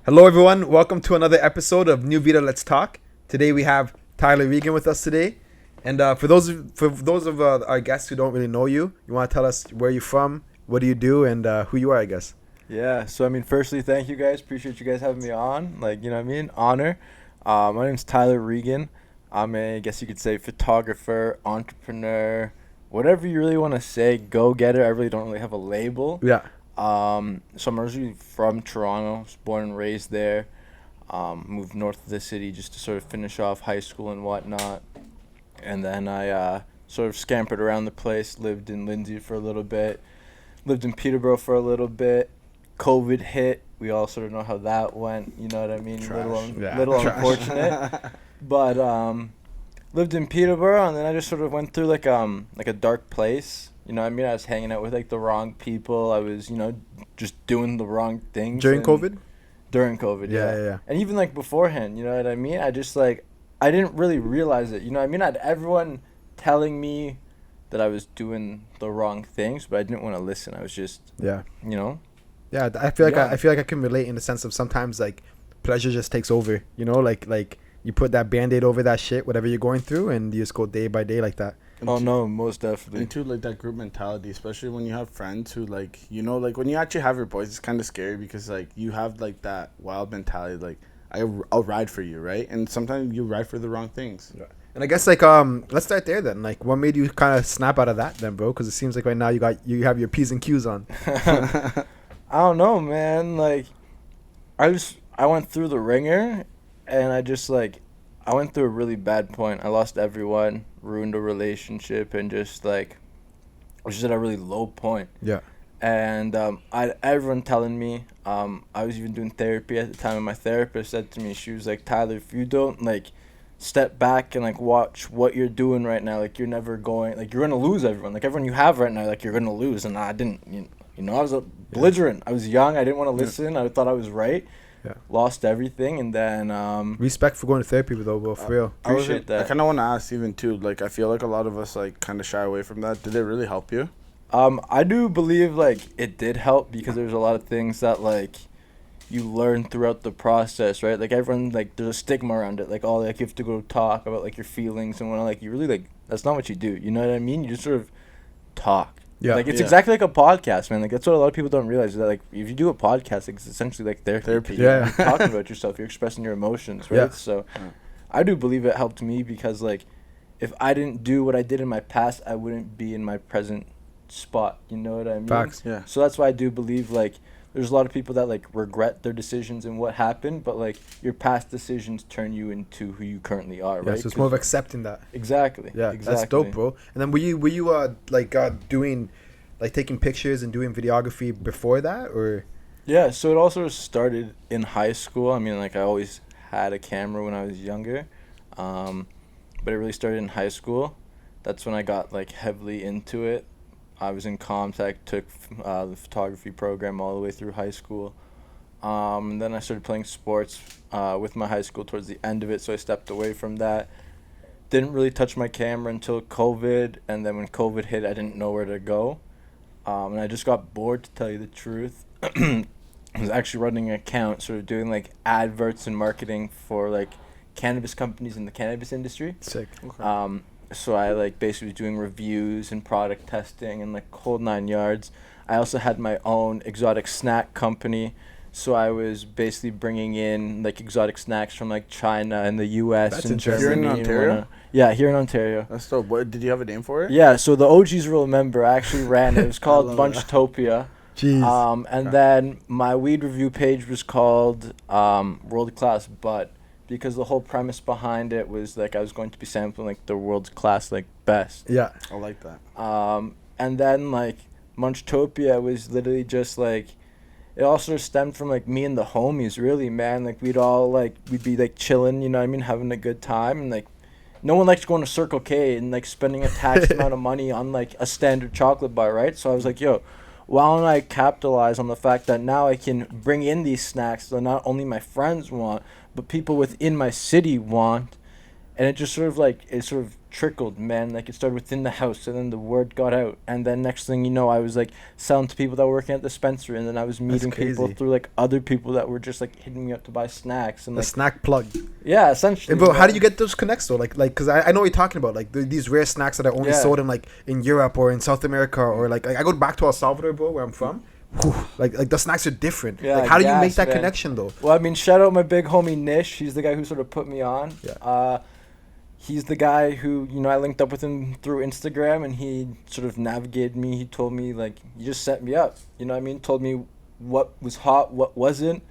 Hello, everyone. Welcome to another episode of New Vita Let's Talk. Today we have Tyler Regan with us today, and for those of our guests who don't really know you, you want to tell us where you're from, what do you do, and who you are, I guess. Yeah. So firstly, thank you guys. Appreciate you guys having me on. Honor. My name's Tyler Regan. I'm I guess you could say, photographer, entrepreneur, whatever you really want to say. Go getter. I really don't really have a label. Yeah. So I'm originally from Toronto. Was born and raised there. Moved north of the city just to sort of finish off high school and whatnot. And then I sort of scampered around the place. Lived in Lindsay for a little bit. Lived in Peterborough for a little bit. COVID hit. We all sort of know how that went. You know what I mean? Little unfortunate. But lived in Peterborough, and then I just sort of went through like a dark place. You know what I mean? I was hanging out with like the wrong people. I was, just doing the wrong things. During COVID? During COVID, yeah. And even like beforehand, you know what I mean? I just I didn't really realize it. You know what I mean? I had everyone telling me that I was doing the wrong things, but I didn't want to listen. I was just, Yeah, I feel like I can relate in the sense of sometimes like pleasure just takes over. You know, like you put that Band-Aid over that shit, whatever you're going through, and you just go day by day like that. Oh no, most definitely. Into like that group mentality, especially when you have friends who like when you actually have your boys, it's kind of scary because like you have like that wild mentality, like I'll ride for you, right? And sometimes you ride for the wrong things. Yeah. And I guess like let's start there then. Like, what made you kind of snap out of that then, bro? Because it seems like right now you have your P's and Q's on. I don't know, man. Like, I went through the ringer, and I went through a really bad point. I lost everyone, ruined a relationship, and just I was just at a really low point. Yeah. And I had everyone telling me, I was even doing therapy at the time, and my therapist said to me, she was like, Tyler, if you don't step back and watch what you're doing right now, you're never going, you're gonna lose everyone. Everyone you have right now, you're gonna lose. And I didn't, I was belligerent. I was young. I didn't want to listen. I thought I was right. Yeah. Lost everything, and then respect for going to therapy though, bro, for real. Appreciate that. I kind of want to ask even too, I feel like a lot of us kind of shy away from that. Did it really help you? I do believe it did help because there's a lot of things that you learn throughout the process, right? Everyone there's a stigma around it, you have to go talk about your feelings and whatnot. You really that's not what you do. You know what I mean? You just sort of talk. Yeah. It's exactly like a podcast, man. That's what a lot of people don't realize, that if you do a podcast, it's essentially therapy. Yeah. You're talking about yourself. You're expressing your emotions, right? Yeah. So I do believe it helped me because if I didn't do what I did in my past, I wouldn't be in my present spot. You know what I mean? Facts. Yeah. So that's why I do believe there's a lot of people that regret their decisions and what happened, but your past decisions turn you into who you currently are, Yeah, right? so it's more of accepting that. Exactly. Yeah, exactly. That's dope, bro. And then were you doing taking pictures and doing videography before that, or? Yeah, so it all sort of started in high school. I always had a camera when I was younger, but it really started in high school. That's when I got heavily into it. I was in Comtech, took the photography program all the way through high school. And then I started playing sports with my high school towards the end of it, so I stepped away from that. Didn't really touch my camera until COVID, and then when COVID hit, I didn't know where to go. And I just got bored, to tell you the truth. I was actually running an account, sort of doing adverts and marketing for cannabis companies in the cannabis industry. Sick. Okay. So I basically was doing reviews and product testing and whole 9 yards. I also had my own exotic snack company, so I was basically bringing in exotic snacks from China and the U.S. That's and interesting. Germany. Here in Ontario? Yeah, here in Ontario. That's dope. What did you have a name for it? Yeah, so the OGs will remember. I actually ran it. It was called Bunchtopia. Jeez. And then my weed review page was called World Class Bud, because the whole premise behind it was I was going to be sampling the world's class best. Yeah. I like that. And then Munchtopia was literally just it all sort of stemmed from me and the homies, really, man. We'd all we'd be chilling, you know what I mean, having a good time, and no one likes going to Circle K and spending a tax amount of money on a standard chocolate bar, right? So I was yo, why don't I capitalize on the fact that now I can bring in these snacks that not only my friends want, but people within my city want, and it just sort of trickled, man. Like, it started within the house, and then the word got out, and then next thing you know, I was like selling to people that were working at the dispensary, and then I was meeting people through like other people that were just like hitting me up to buy snacks and the like snack plug. Yeah, essentially. And bro, how do you get those connects though? Like, because I know what you're talking about. Like these rare snacks that are only sold in like in Europe or in South America, or like I go back to El Salvador, bro, where I'm from. Whew, like the snacks are different. Yeah, like how do you make that connection though? Well, I mean, shout out my big homie Nish. He's the guy who sort of put me on. Yeah. He's the guy who, you know, I linked up with him through Instagram, and he sort of navigated me. He told me, like, he just set me up. You know what I mean? Told me what was hot, what wasn't.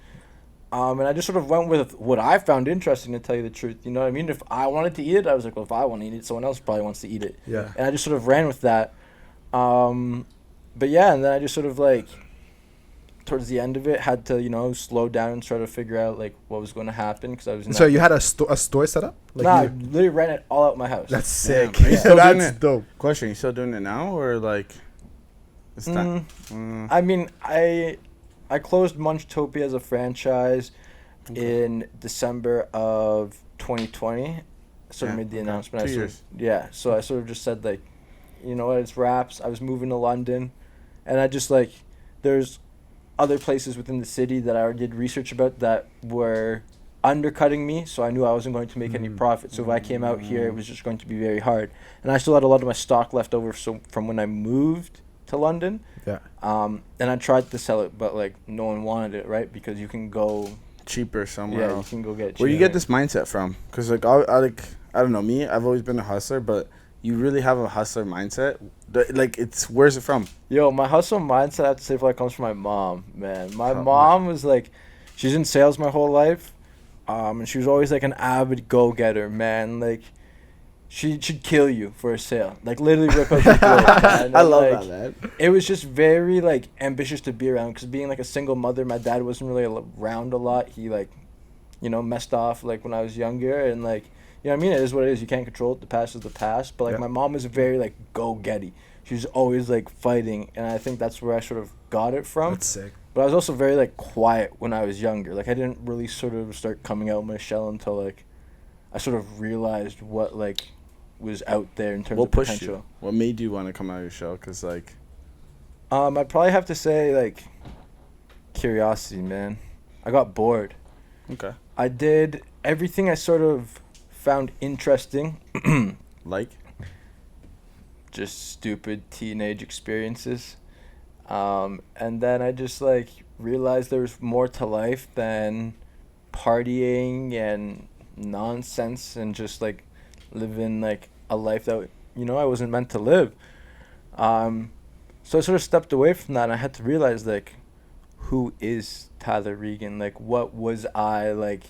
And I just sort of went with what I found interesting, to tell you the truth. You know what I mean? If I wanted to eat it, I was like, well, if I want to eat it, someone else probably wants to eat it. Yeah. And I just sort of ran with that. But yeah, and then I just sort of like, towards the end of it, had to, you know, slow down and try to figure out like what was going to happen, because I was. So you had a store set up? Like I literally ran it all out my house. That's sick. Damn. Are you still doing That's it? Dope. Question: you still doing it now, or like? It's time. I mean, I closed Munchtopia as a franchise in December of 2020. Sort of made the announcement. 2 years. So I sort of just said, like, you know what, it's wraps. I was moving to London, and I just like, there's other places within the city that I already did research about that were undercutting me, so I knew I wasn't going to make any profit. So if I came out here, it was just going to be very hard. And I still had a lot of my stock left over from when I moved to London. Yeah. And I tried to sell it, but like no one wanted it, right? Because you can go cheaper somewhere else. You can go get it cheaper. Where do you get this mindset from? Because like I don't know, me, I've always been a hustler, but you really have a hustler mindset. Like, where's it from? Yo, my hustle mindset, I have to say, comes from my mom, man. My mom was like, she's in sales my whole life, and she was always like an avid go-getter, man. Like, she'd kill you for a sale, like literally rip out your throat. I love that, man. It was just very like ambitious to be around, because being like a single mother, my dad wasn't really around a lot. He like, you know, messed off like when I was younger, and like, you know what I mean? It is what it is. You can't control it. The past is the past. But, like, my mom was very, like, go-getty. She was always, like, fighting. And I think that's where I sort of got it from. That's sick. But I was also very, like, quiet when I was younger. Like, I didn't really sort of start coming out of my shell until, like, I sort of realized what, like, was out there in terms of potential. You? What made you want to come out of your shell? Because, like... I'd probably have to say, like, curiosity, man. I got bored. Okay. I did everything I sort of found interesting. Like? Just stupid teenage experiences. And then I just like realized there was more to life than partying and nonsense, and just like living like a life that, you know, I wasn't meant to live. So I sort of stepped away from that, and I had to realize, like, who is Tyler Regan? Like, what was I like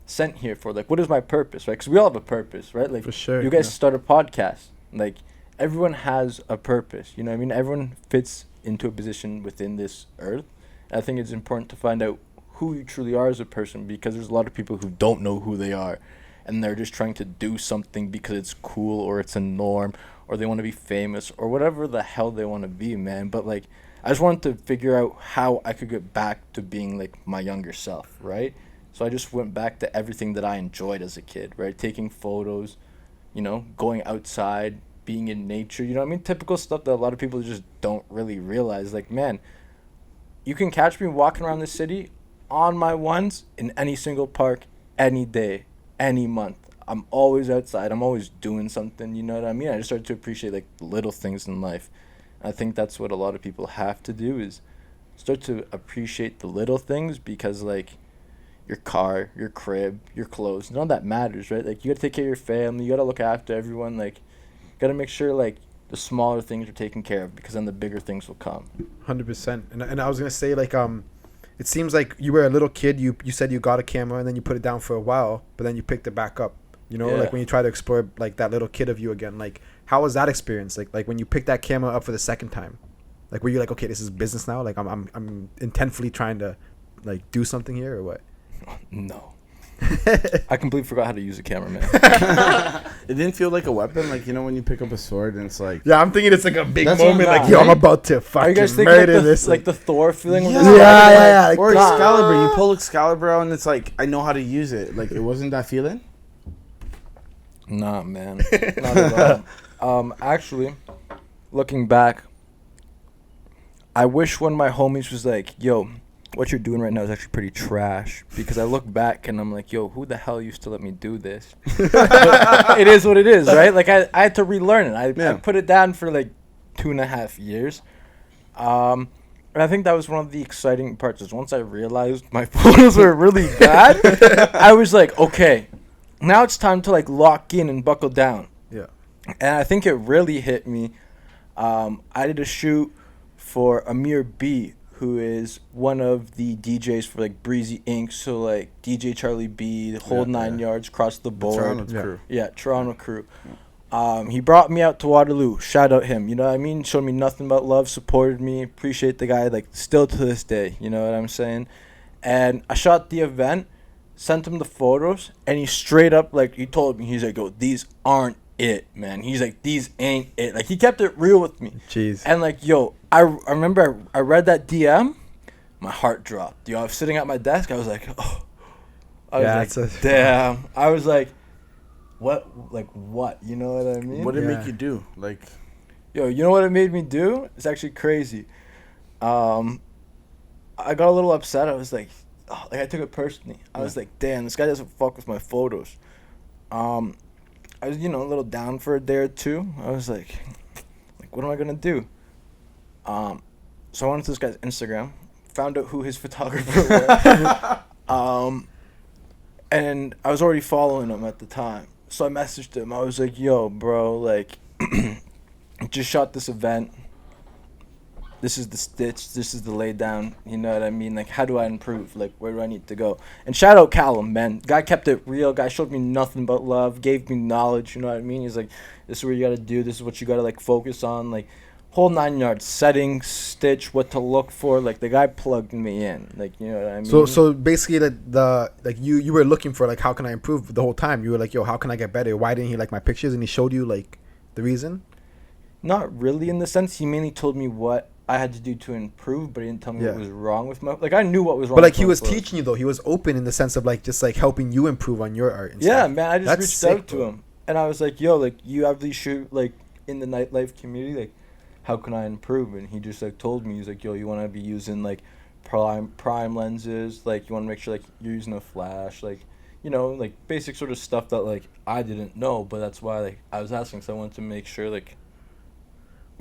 sent here for? Like, what is my purpose, right? Because we all have a purpose, right? Like, for sure, you guys start a podcast. Like, everyone has a purpose, you know what I mean? Everyone fits into a position within this earth. And I think it's important to find out who you truly are as a person, because there's a lot of people who don't know who they are, and they're just trying to do something because it's cool, or it's a norm, or they want to be famous, or whatever the hell they want to be, man. But like, I just wanted to figure out how I could get back to being like my younger self, right? So I just went back to everything that I enjoyed as a kid, right? Taking photos, you know, going outside, being in nature, you know what I mean? Typical stuff that a lot of people just don't really realize. Like, man, you can catch me walking around the city on my ones in any single park, any day, any month. I'm always outside. I'm always doing something, you know what I mean? I just started to appreciate, like, little things in life. I think that's what a lot of people have to do, is start to appreciate the little things, because, like, your car, your crib, your clothes, none of that matters, right? Like, you got to take care of your family. You got to look after everyone. Like, got to make sure, like, the smaller things are taken care of, because then the bigger things will come. 100%. And I was going to say, like, it seems like you were a little kid. You said you got a camera, and then you put it down for a while, but then you picked it back up. You know, like when you try to explore like that little kid of you again, like how was that experience? Like when you picked that camera up for the second time, like were you like, okay, this is business now? Like I'm intentfully trying to like do something here, or what? No. I completely forgot how to use a camera, man. It didn't feel like a weapon, like, you know, when you pick up a sword and it's like... Yeah, I'm thinking it's like a big That's moment, like, yo, right? I'm about to fucking murder like this. Like the Thor feeling? Yeah. Like, or Excalibur, you pull Excalibur out and it's like, I know how to use it. Like, it wasn't that feeling? Nah, man. Not at all. Actually, looking back, I wish one of my homies was like, yo, what you're doing right now is actually pretty trash. Because I look back and I'm like, yo, who the hell used to let me do this? But it is what it is, right? Like, I had to relearn it. I put it down for like 2.5 years. And I think that was one of the exciting parts is once I realized my photos were really bad, I was like, okay, now it's time to like lock in and buckle down. Yeah. And I think it really hit me. I did a shoot for Amir B, who is one of the DJs for like Breezy Inc. So like DJ Charlie B, the whole 9 yards, across the board. Toronto crew. Yeah, Toronto crew. He brought me out to Waterloo. Shout out him. You know what I mean? Showed me nothing but love, supported me. Appreciate the guy, like, still to this day. You know what I'm saying? And I shot the event, sent him the photos, and he straight up, like, he told me, he's like, yo, these aren't it, man. He's like, these ain't it. Like, he kept it real with me. Jeez. And, like, yo, I remember I read that DM, my heart dropped. Yo, I was sitting at my desk. I was like, oh. I was like, damn. I was like, what, you know what I mean? What did it make you do? Like, yo, you know what it made me do? It's actually crazy. I got a little upset. I was like, oh, like I took it personally. I was like, damn, this guy doesn't fuck with my photos. I was, a little down for a day or two. I was like, what am I gonna do? So I went to this guy's Instagram, found out who his photographer was, and I was already following him at the time. So I messaged him. I was like, yo, bro, like, just shot this event. This is the stitch. This is the lay down. You know what I mean? Like, how do I improve? Like, where do I need to go? And shout out Callum, man. Guy kept it real. Guy showed me nothing but love. Gave me knowledge. You know what I mean? He's like, this is what you got to do. This is what you got to, like, focus on. Like, whole 9 yards. Settings, stitch, what to look for. Like, the guy plugged me in. Like, you know what I mean? So basically, you were looking for, like, how can I improve the whole time? You were like, yo, how can I get better? Why didn't he like my pictures? And he showed you, like, the reason? Not really in the sense. He mainly told me what I had to do to improve, but he didn't tell me what was wrong with my... Like, I knew what was wrong. But, like, he was photos. teaching you, though. He was open in the sense of, like, just, like, helping you improve on your art and Yeah, stuff. man. I just That's reached sick, out to bro. him. And I was like, yo, like, you have these shoot, like, in the nightlife community. Like, how can I improve? And he just, like, told me, he's like, yo, you want to be using, like, prime lenses. Like, you want to make sure, like, you're using a flash. Like, like, basic sort of stuff that, like, I didn't know. But that's why, like, I was asking. So I wanted to make sure, like,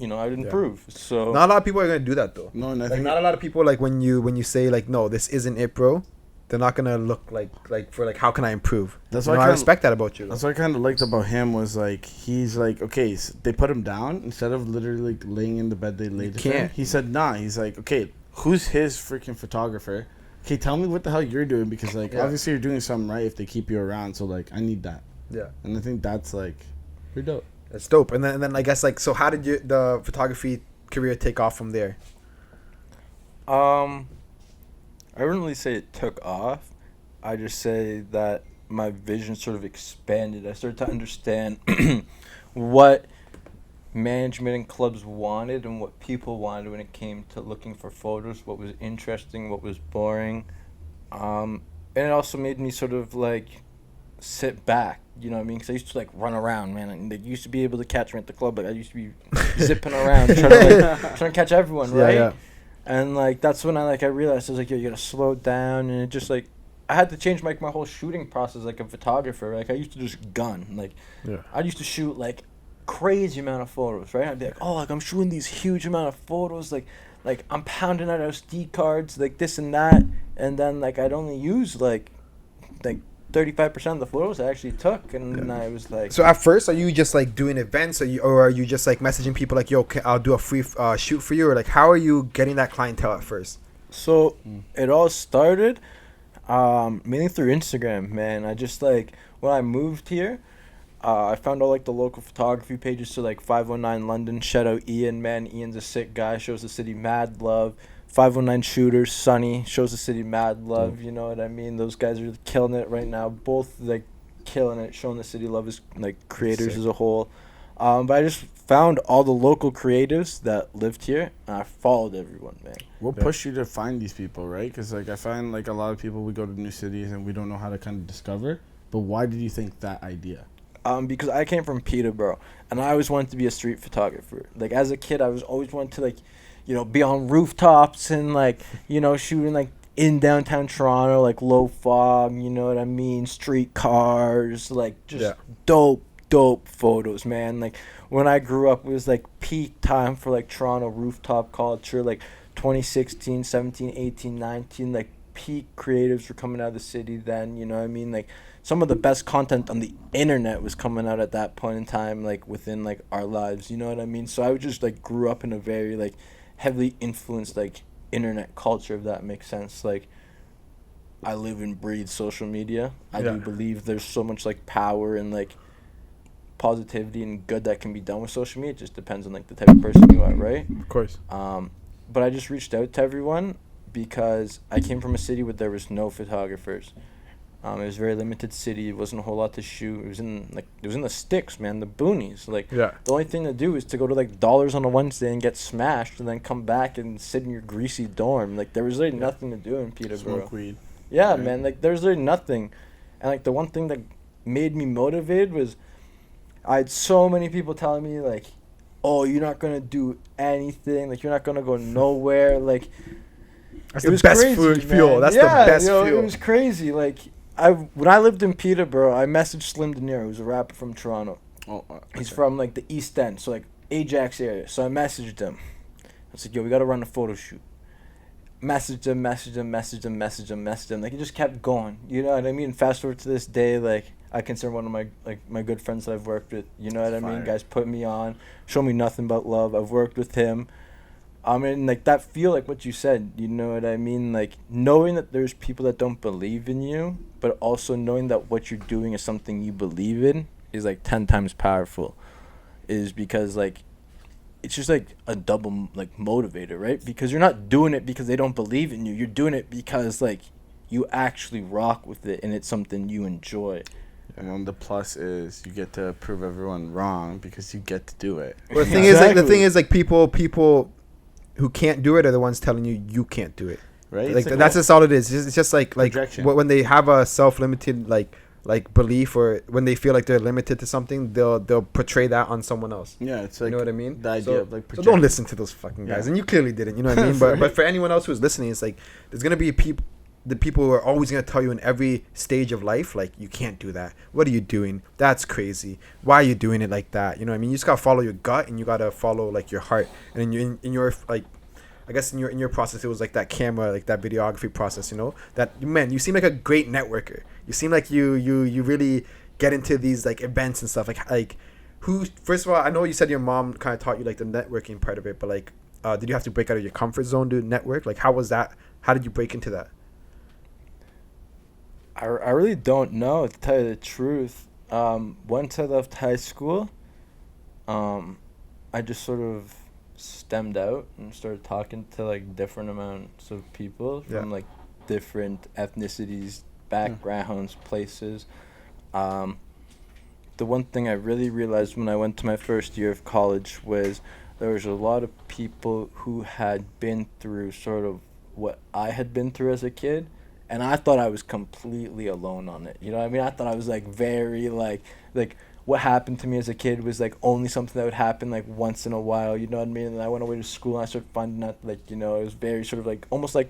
I'd improve. So not a lot of people are gonna do that though. no, and I Like, think not a lot of people, like, when you say, like, no, this isn't it, bro, they're not gonna look like for, like, how can I improve? That's I respect that about you, though. That's what I kind of liked about him was, like, he's like, okay, so they put him down instead of literally like, laying in the bed they laid him. Can't. He said, nah. He's like, okay, who's his freaking photographer? Okay, tell me what the hell you're doing because, like, obviously you're doing something right if they keep you around. So, like, I need that. Yeah. And I think that's, like, pretty dope. That's dope. And then I guess, like, so how did the photography career take off from there? I wouldn't really say it took off. I just say that my vision sort of expanded. I started to understand what management and clubs wanted and what people wanted when it came to looking for photos, what was interesting, what was boring. And it also made me sort of, like, sit back, you know what I mean? Because I used to, like, run around, man. And they used to be able to catch me at the club, but I used to be zipping around trying to catch everyone, right? Yeah. And, like, that's when I realized, I was like, yo, you gotta slow down. And it just, like, I had to change, like, my whole shooting process, like a photographer. Like, I used to just gun. Like, I used to shoot, like, crazy amount of photos, right? I'd be like, oh, like, I'm shooting these huge amount of photos. Like I'm pounding out SD cards, like, this and that. And then, like, I'd only use, like 35% of the photos I actually took, and I was like... So at first, are you just, like, doing events, or are you just, like, messaging people like, yo, I'll do a free shoot for you? Or, like, how are you getting that clientele at first? So it all started mainly through Instagram, man. I just, like, when I moved here, I found all, like, the local photography pages. So, like, 519 London, shout out Ian, man. Ian's a sick guy, shows the city mad love. 519 Shooters, Sunny, shows the city mad love, you know what I mean? Those guys are killing it right now. Both, like, killing it, showing the city love as, like, creators as a whole. But I just found all the local creatives that lived here, and I followed everyone, man. What pushed you to find these people, right? Because, like, I find, like, a lot of people, we go to new cities and we don't know how to kind of discover. But why did you think that idea? Because I came from Peterborough, and I always wanted to be a street photographer. Like, as a kid, I was always wanted to, like, be on rooftops and, like, shooting, like, in downtown Toronto, like, low fog, you know what I mean? Street cars, like, just dope photos, man. Like, when I grew up, it was, like, peak time for, like, Toronto rooftop culture, like, 2016, 17, 18, 19, like, peak creatives were coming out of the city then, you know what I mean? Like, some of the best content on the internet was coming out at that point in time, like, within, like, our lives, you know what I mean? So I just, like, grew up in a very, like, heavily influenced, like, internet culture, if that makes sense. Like, I live and breathe social media. I do believe there's so much, like, power and, like, positivity and good that can be done with social media. It just depends on, like, the type of person you are, right? Of course. But I just reached out to everyone because I came from a city where there was no photographers. It was a very limited city. It wasn't a whole lot to shoot. It was in the sticks, man, the boonies. Like, the only thing to do is to go to, like, Dollars on a Wednesday and get smashed, and then come back and sit in your greasy dorm. Like, there was really nothing to do in Peterborough. Smoke weed. Yeah, man. Like, there was really nothing, and, like, the one thing that made me motivated was I had so many people telling me, like, "Oh, you're not gonna do anything. Like, you're not gonna go nowhere." Like, that's the best fuel. That's the best fuel. It was crazy. Like, when I lived in Peterborough, I messaged Slim De Niro, who's a rapper from Toronto. Oh, okay. He's from, like, the East End, so, like, Ajax area. So I messaged him. I was like, "Yo, we gotta run a photo shoot." Messaged him. Like, it just kept going. You know what I mean? Fast forward to this day, like, I consider one of my good friends that I've worked with. You know what I mean? Guys put me on, show me nothing but love. I've worked with him. I mean, like, that feel, like what you said, you know what I mean? Like, knowing that there's people that don't believe in you, but also knowing that what you're doing is something you believe in is, like, 10 times powerful. Is because, like, it's just, like, a double, like, motivator, right? Because you're not doing it because they don't believe in you. You're doing it because, like, you actually rock with it and it's something you enjoy. And then the plus is you get to prove everyone wrong because you get to do it. Well, the thing is, people who can't do it are the ones telling you can't do it. Right? Like, that's just all it is. It's just like when they have a self-limited like belief, or when they feel like they're limited to something, they'll portray that on someone else. Yeah, it's like, you know what I mean? The idea of, like, so don't listen to those fucking guys. And you clearly didn't. You know what I mean? But for anyone else who's listening, it's like there's gonna be the people who are always going to tell you in every stage of life, like, you can't do that. What are you doing? That's crazy. Why are you doing it like that? You know what I mean? You just got to follow your gut, and you got to follow, like, your heart. And in your like, I guess in your process, it was like that camera, like that videography process, you know? That, man, you seem like a great networker. You seem like you really get into these, like, events and stuff. Like who, first of all, I know you said your mom kind of taught you, like, the networking part of it, but, like, did you have to break out of your comfort zone to network? Like, how was that? How did you break into that? I really don't know, to tell you the truth. Once I left high school, I just sort of stemmed out and started talking to, like, different amounts of people from, like, different ethnicities, backgrounds, places. The one thing I really realized when I went to my first year of college was there was a lot of people who had been through sort of what I had been through as a kid. And I thought I was completely alone on it. You know what I mean? I thought I was, like, very, like what happened to me as a kid was, like, only something that would happen, like, once in a while. You know what I mean? And I went away to school and I started finding out, like, you know, it was very sort of, like, almost, like,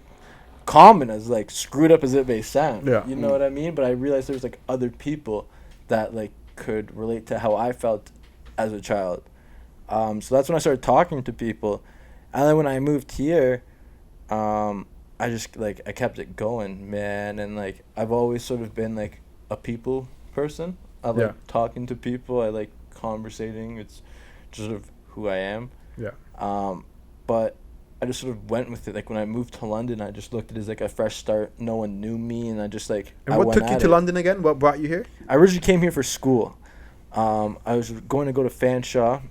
common, as, like, screwed up as it may sound. Yeah. You know what I mean? But I realized there was, like, other people that, like, could relate to how I felt as a child. So that's when I started talking to people. And then when I moved here, I just, like, I kept it going, man. And, like, I've always sort of been, like, a people person. I like talking to people. I like conversating. It's just sort of who I am. Yeah. But I just sort of went with it. Like, when I moved to London, I just looked at it as, like, a fresh start. No one knew me, and I just, like, And what took you to London again? What brought you here? I originally came here for school. I was going to go to Fanshawe.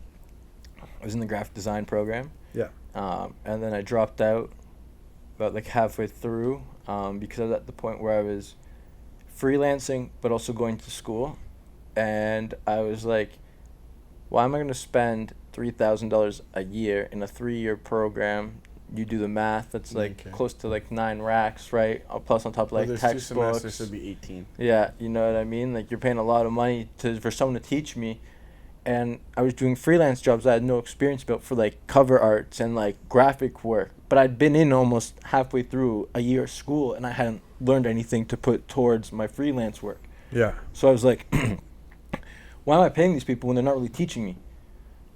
I was in the graphic design program. Yeah. And then I dropped out about, like, halfway through because I was at the point where I was freelancing but also going to school. And I was like, why am I going to spend $3,000 a year in a 3-year program, you do the math. That's like Okay. close to like 9 racks, right? Plus on top of Well, like there's 2 textbooks. semesters, so it'd be 18. Yeah, you know what I mean? Like, you're paying a lot of money for someone to teach me. And I was doing freelance jobs I had no experience about for, like, cover arts and, like, graphic work. But I'd been in almost halfway through a year of school, and I hadn't learned anything to put towards my freelance work. Yeah. So I was like, why am I paying these people when they're not really teaching me?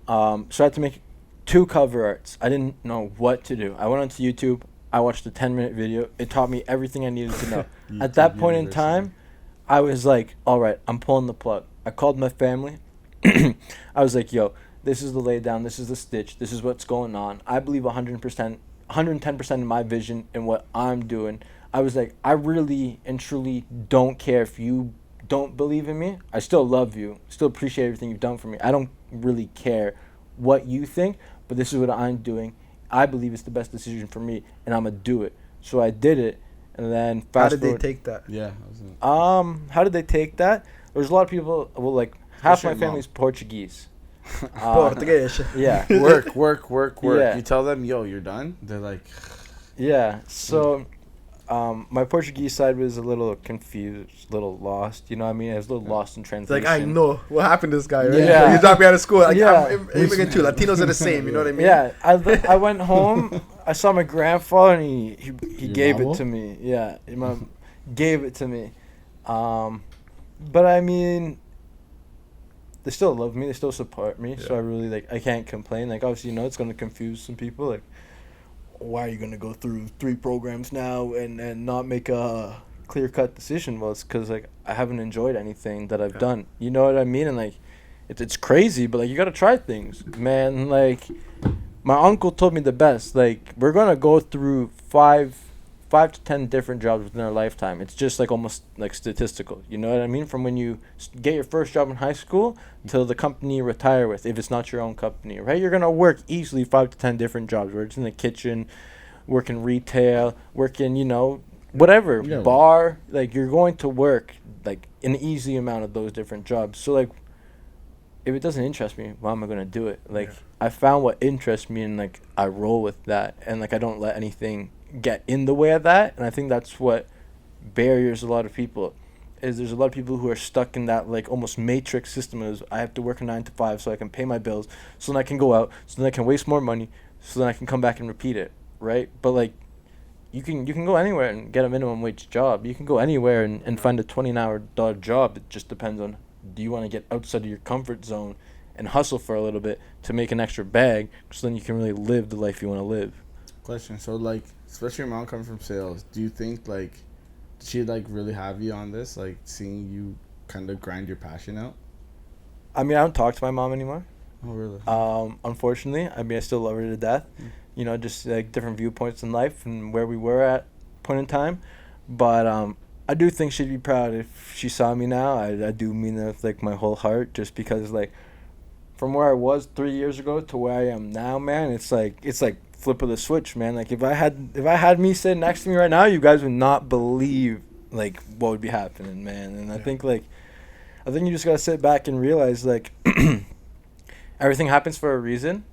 So I had to make 2 cover arts. I didn't know what to do. I went onto YouTube. I watched a 10-minute video. It taught me everything I needed to know. At that point in time, I was like, all right, I'm pulling the plug. I called my family. I was like, yo, this is the lay down. This is the stitch. This is what's going on. I believe 100%, 110% in my vision and what I'm doing. I was like, I really and truly don't care if you don't believe in me. I still love you. Still appreciate everything you've done for me. I don't really care what you think, but this is what I'm doing. I believe it's the best decision for me, and I'm going to do it. So I did it, and then How did they take that? Yeah. how did they take that? There's a lot of people, well, like, half Especially my family's Portuguese. Português. Yeah. Work. Yeah. You tell them, yo, you're done. They're like, Yeah. So, my Portuguese side was a little confused, a little lost. You know what I mean? I was a little lost in It's translation. like, I know what happened to this guy, right? Yeah. You dropped me out of school. Like, Yeah. I'm immigrant too. Latinos are the same. You know what I mean? Yeah. I went home. I saw my grandfather, and he Your gave mama? it to me. Yeah. Your mom gave it to me. But I mean, they still love me. They still support me. So Yeah. I really, like, I can't complain. Like, obviously, you know, it's going to confuse some people. Like, why are you going to go through 3 programs now and not make a clear-cut decision? Well, it's because, like, I haven't enjoyed anything that I've done. You know what I mean? And, like, it's crazy, but, like, you got to try things. Man, like, my uncle told me the best. Like, we're going to go through 5 to 10 different jobs within our lifetime. It's just, like, almost, like, statistical. You know what I mean? From when you get your first job in high school till the company you retire with, if it's not your own company, right? You're going to work easily 5 to 10 different jobs, where it's in the kitchen, working retail, working, you know, whatever, Yeah. bar. Like, you're going to work, like, an easy amount of those different jobs. So, like, if it doesn't interest me, why am I going to do it? Like, Yeah. I found what interests me, and, like, I roll with that. And, like, I don't let anything get in the way of that. And I think that's what barriers a lot of people. Is there's a lot of people who are stuck in that, like, almost matrix system. Is I have to work a 9 to 5 so I can pay my bills, so then I can go out, so then I can waste more money, so then I can come back and repeat it, right? But, like, you can go anywhere and get a minimum wage job. You can go anywhere and find a $20 job. It just depends on, do you want to get outside of your comfort zone and hustle for a little bit to make an extra bag, so then you can really live the life you want to live. question. So, like, especially your mom coming from sales, do you think, like, did she, like, really have you on this? Like, seeing you kind of grind your passion out? I mean, I don't talk to my mom anymore. Oh, really? Unfortunately, I mean, I still love her to death. You know, just, like, different viewpoints in life and where we were at point in time. But I do think she'd be proud if she saw me now. I do mean that with, like, my whole heart, just because, like, from where I was 3 years ago to where I am now, man, it's like flip of the switch, man. Like, if I had me sitting next to me right now, you guys would not believe, like, what would be happening, man. And I think you just gotta sit back and realize, like, everything happens for a reason,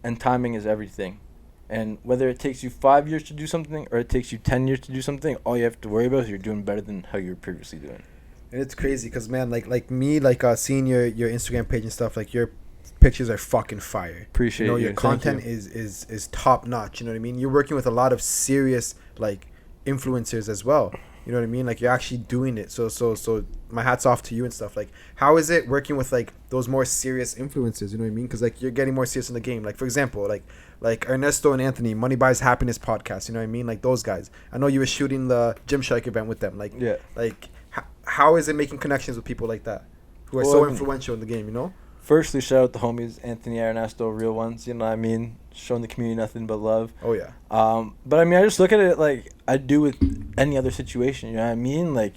and timing is everything. And whether it takes you 5 years to do something or it takes you 10 years to do something, all you have to worry about is you're doing better than how you were previously doing. And it's crazy because, man, like me, like seeing your Instagram page and stuff, like, your pictures are fucking fire. Appreciate you know, you. your content is top notch. You know what I mean? You're working with a lot of serious, like, influencers as well. You know what I mean? Like, you're actually doing it. So my hat's off to you and stuff. Like, how is it working with, like, those more serious influencers? You know what I mean? Because, like, you're getting more serious in the game. Like, for example, like Ernesto and Anthony, Money Buys Happiness podcast. You know what I mean? Like, those guys. I know you were shooting the Gymshark event with them. Like, Yeah. Like, how is it making connections with people like that who are Well, so I mean, influential in the game? You know? Firstly, shout out the homies, Anthony, Ernesto, real ones. You know what I mean? Showing the community nothing but love. Oh yeah. But I mean, I just look at it like I do with any other situation. You know what I mean? Like,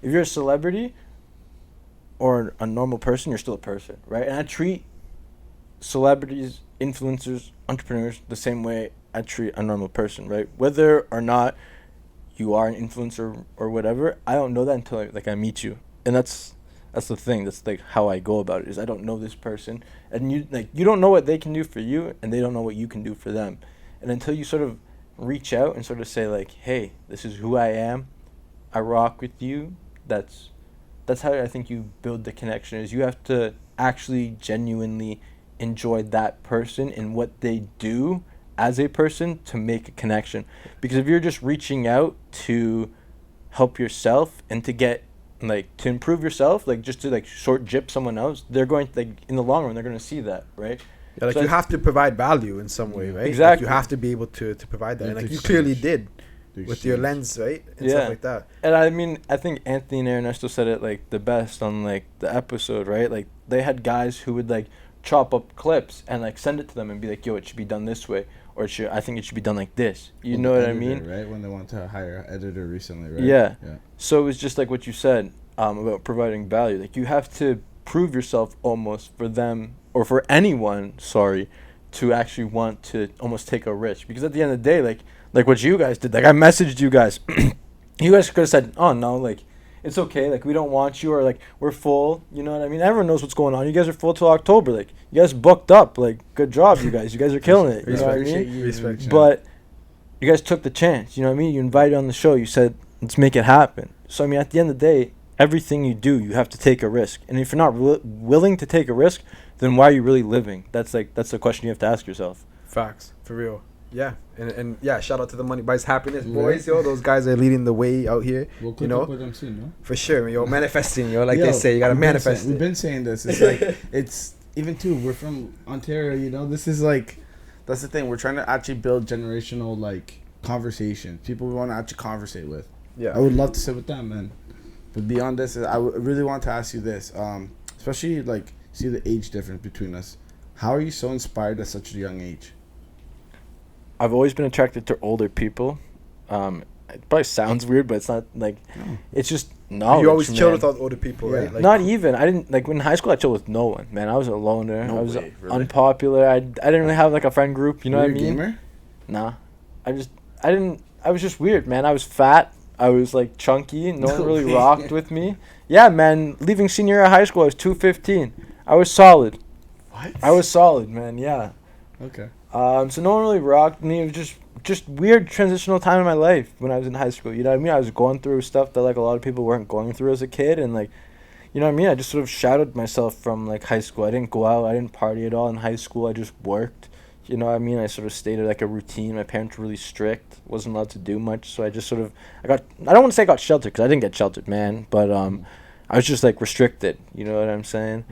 if you're a celebrity or a normal person, you're still a person, right? And I treat celebrities, influencers, entrepreneurs the same way I treat a normal person, right? Whether or not you are an influencer or whatever, I don't know that until I meet you, and that's the thing. That's, like, how I go about it. Is I don't know this person, and you don't know what they can do for you, and they don't know what you can do for them. And until you sort of reach out and sort of say like, hey, this is who I am, I rock with you, that's how I think you build the connection. Is you have to actually genuinely enjoy that person and what they do as a person to make a connection. Because if you're just reaching out to help yourself and to get like to improve yourself, like just to like short jip someone else, they're going to, like in the long run they're going to see that, right? Yeah, like So you have to provide value in some way, right? Exactly. Like you have to be able to provide that. You And have like to you clearly exchange. did with your lens, right? And Yeah. stuff like that. And I mean, I think Anthony and Ernesto said it like the best on like the episode, right? Like they had guys who would like chop up clips and like send it to them and be like, yo, it should be done this way, or I think it should be done like this. You know what I mean? Right, when they want to hire an editor recently, right? Yeah. Yeah. So it was just like what you said about providing value. Like you have to prove yourself almost for them or for anyone, to actually want to almost take a risk. Because at the end of the day, like what you guys did, like I messaged you guys. You guys could have said, oh no, like it's okay, like we don't want you, or like we're full, you know what I mean? Everyone knows what's going on. You guys are full till October. Like you guys booked up. Like good job, you guys. You guys are killing it. You know what I mean? Respect. But you guys took the chance, you know what I mean? You invited on the show. You said, let's make it happen. So, I mean, at the end of the day, everything you do, you have to take a risk. And if you're not willing to take a risk, then why are you really living? That's the question you have to ask yourself. Facts, for real. Yeah, and yeah, shout out to the Money Buys Happiness Yeah. boys, yo. Those guys are leading the way out here, We'll you click know, up with them soon, no? for sure, yo. Manifesting, yo, like Yo, they say, you gotta we've been manifest We've it. been saying this. It's like, it's, even too, we're from Ontario, you know? This is like, that's the thing. We're trying to actually build generational, like, conversation. People we want to actually conversate with. Yeah, I would love to sit with them, man. But beyond this, really want to ask you this. Especially, like, see the age difference between us. How are you so inspired at such a young age? I've always been attracted to older people. It probably sounds weird, but it's not like, it's just knowledge. you always chill man. with all the older people, Yeah. right? Like, Not even. I didn't like when in high school. I chilled with no one, man. I was a loner. No I was way, really? unpopular. I didn't really have like a friend group. You know Were what I you a mean? gamer? Nah, I was just weird, man. I was fat. I was like chunky. No one No really way. rocked with me. Yeah, man. Leaving senior year of high school, I was 215. I was solid. What? I was solid, man. Yeah. Okay. So no one really rocked me. It was just weird transitional time in my life when I was in high school. You know what I mean? I was going through stuff that like a lot of people weren't going through as a kid, and like, you know what I mean? I just sort of shadowed myself from like high school. I didn't go out. I didn't party at all in high school. I just worked. You know what I mean? I sort of stayed at like a routine. My parents were really strict. Wasn't allowed to do much. So I just sort of, I don't want to say I got sheltered because I didn't get sheltered, man. But I was just like restricted. You know what I'm saying?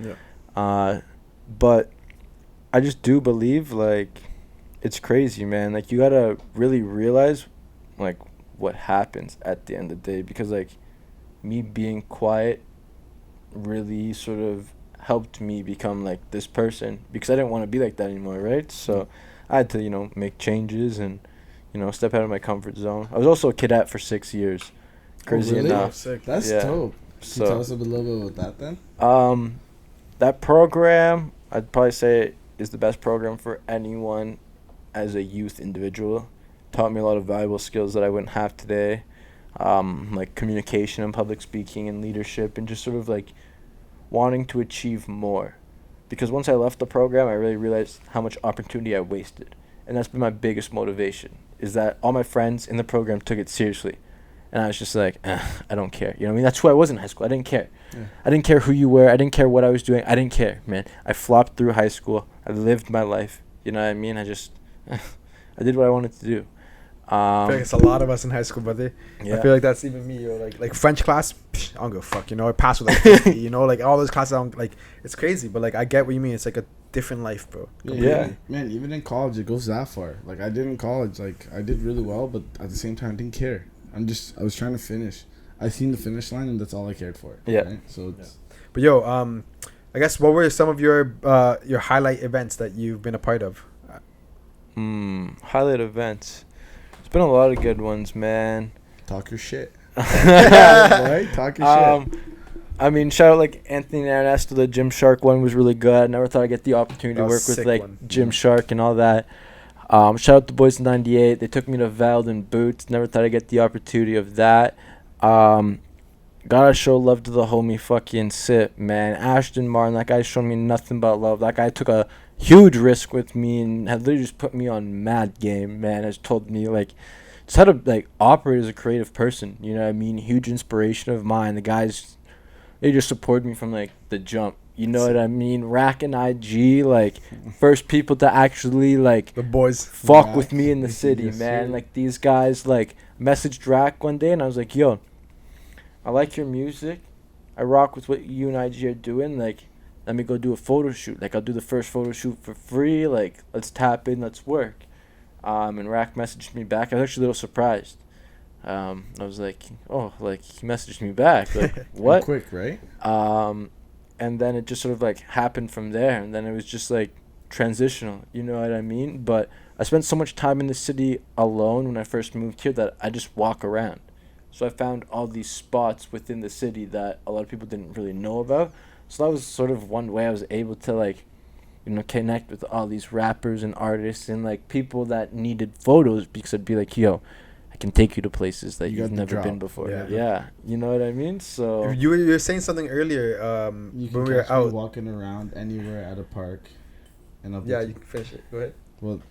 Yeah. But I just do believe like it's crazy, man. Like you gotta really realize like what happens at the end of the day, because like me being quiet really sort of helped me become like this person, because I didn't want to be like that anymore, right? So I had to, you know, make changes and, you know, step out of my comfort zone. I was also a cadet for 6 years. Crazy really? enough. Sick. That's Yeah. dope. Can So you tell us a little bit about that then? that program, I'd probably say, is the best program for anyone as a youth individual. Taught me a lot of valuable skills that I wouldn't have today, like communication and public speaking and leadership, and just sort of like wanting to achieve more. Because once I left the program, I really realized how much opportunity I wasted. And that's been my biggest motivation, is that all my friends in the program took it seriously. And I was just like, I don't care. You know what I mean? That's who I was in high school. I didn't care. Yeah. I didn't care who you were. I didn't care what I was doing. I didn't care, man. I flopped through high school. I lived my life. You know what I mean? I just, I did what I wanted to do. I feel like it's a lot of us in high school, brother. Yeah. I feel like that's even me, yo. Like French class, I don't give a fuck, you know. I passed with like 50, you know, like all those classes. I don't, like, it's crazy, but like I get what you mean. It's like a different life, bro. Yeah. Man, even in college, it goes that far. Like, I did in college, like, I did really well, but at the same time, I didn't care. I was trying to finish. I seen the finish line, and that's all I cared for. Yeah. Right? So, it's, But yo, I guess what were some of your highlight events that you've been a part of? Highlight events. There's been a lot of good ones, man. talk your shit. Boy, talk your shit. I mean, shout out like Anthony and Ernesto. The Gymshark one was really good. I never thought I'd get the opportunity That to was work with sick like one. Gymshark and all that. Shout out the boys in '98. They took me to Veld and Boots. Never thought I'd get the opportunity of that. Gotta show love to the homie fucking Sip, man. Ashton Martin, that guy showed me nothing but love. That guy took a huge risk with me and had literally just put me on mad game, man. Has told me like just how to like operate as a creative person. You know what I mean? Huge inspiration of mine. The guys, they just supported me from like the jump. You know what I mean? Rack and IG, like first people to actually like The boys. fuck Rack, with me in the city, yes, man. sir. Like these guys like messaged Rack one day and I was like, yo, I like your music. I rock with what you and IG are doing. Like, let me go do a photo shoot. Like, I'll do the first photo shoot for free. Like, let's tap in, let's work. And Rack messaged me back. I was actually a little surprised. I was like, oh, like he messaged me back. Like, what? Quick, right? And then it just sort of like happened from there. And then it was just like transitional. You know what I mean? But I spent so much time in the city alone when I first moved here that I just walk around. So I found all these spots within the city that a lot of people didn't really know about. So that was sort of one way I was able to like, you know, connect with all these rappers and artists and like people that needed photos, because I'd be like, yo, I can take you to places that You you've got the never drop. been before. Yeah. Yeah. You know what I mean? So You were saying something earlier You when can we were catch me out. walking around anywhere at a park. And I'll be Yeah, you can finish it. Go ahead. Well,